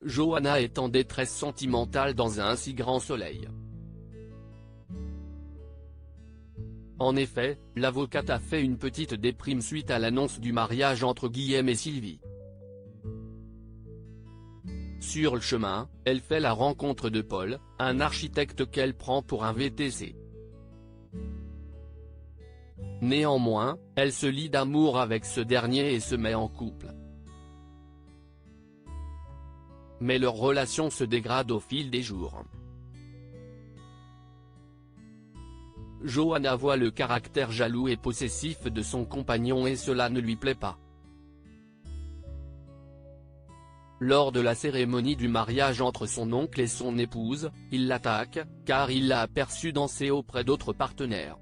Johanna est en détresse sentimentale dans un si grand soleil. En effet, l'avocate a fait une petite déprime suite à l'annonce du mariage entre Guillaume et Sylvie. Sur le chemin, elle fait la rencontre de Paul, un architecte qu'elle prend pour un VTC. Néanmoins, elle se lie d'amour avec ce dernier et se met en couple. Mais leur relation se dégrade au fil des jours. Johanna voit le caractère jaloux et possessif de son compagnon et cela ne lui plaît pas. Lors de la cérémonie du mariage entre son oncle et son épouse, il l'attaque, car il l'a aperçu danser auprès d'autres partenaires.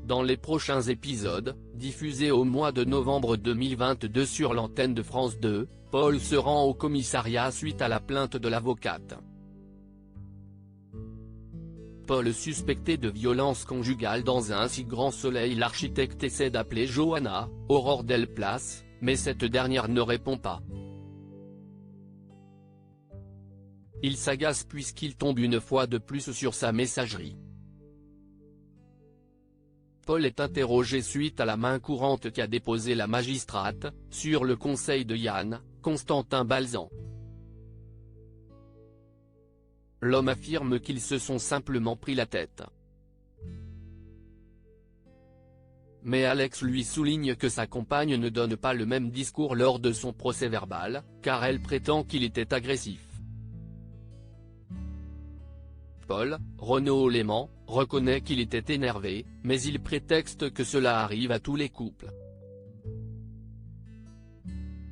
Dans les prochains épisodes, diffusés au mois de novembre 2022 sur l'antenne de France 2, Paul se rend au commissariat suite à la plainte de l'avocate. Paul suspecté de violence conjugale dans un si grand soleil. L'architecte essaie d'appeler Johanna, Aurore Delplace, mais cette dernière ne répond pas. Il s'agace puisqu'il tombe une fois de plus sur sa messagerie. Paul est interrogé suite à la main courante qu'a déposée la magistrate, sur le conseil de Yann, Constantin Balzan. L'homme affirme qu'ils se sont simplement pris la tête. Mais Alex lui souligne que sa compagne ne donne pas le même discours lors de son procès-verbal, car elle prétend qu'il était agressif. Paul, Renaud Léman, reconnaît qu'il était énervé, mais il prétexte que cela arrive à tous les couples.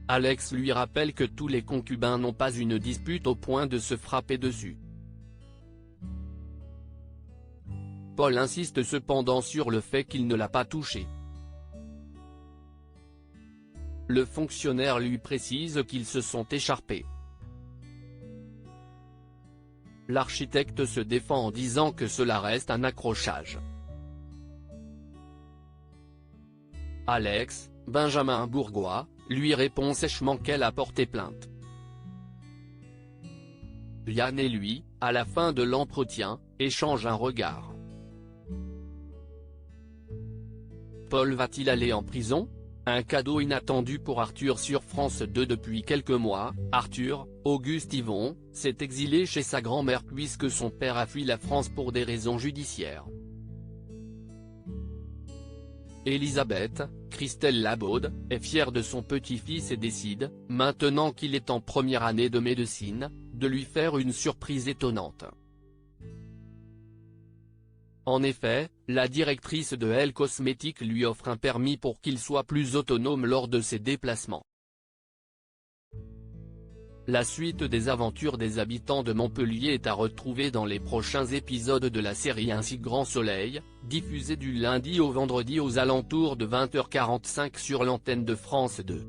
Alex lui rappelle que tous les concubins n'ont pas une dispute au point de se frapper dessus. Paul insiste cependant sur le fait qu'il ne l'a pas touché. Le fonctionnaire lui précise qu'ils se sont écharpés. L'architecte se défend en disant que cela reste un accrochage. Alex, Benjamin Bourgois, lui répond sèchement qu'elle a porté plainte. Yann et lui, à la fin de l'entretien, échangent un regard. Paul va-t-il aller en prison? Un cadeau inattendu pour Arthur sur France 2. Depuis quelques mois, Arthur, Auguste Yvon, s'est exilé chez sa grand-mère puisque son père a fui la France pour des raisons judiciaires. Elisabeth, Christelle Labaude, est fière de son petit-fils et décide, maintenant qu'il est en première année de médecine, de lui faire une surprise étonnante. En effet, la directrice de Elle Cosmétiques lui offre un permis pour qu'il soit plus autonome lors de ses déplacements. La suite des aventures des habitants de Montpellier est à retrouver dans les prochains épisodes de la série Un si grand soleil, diffusée du lundi au vendredi aux alentours de 20h45 sur l'antenne de France 2.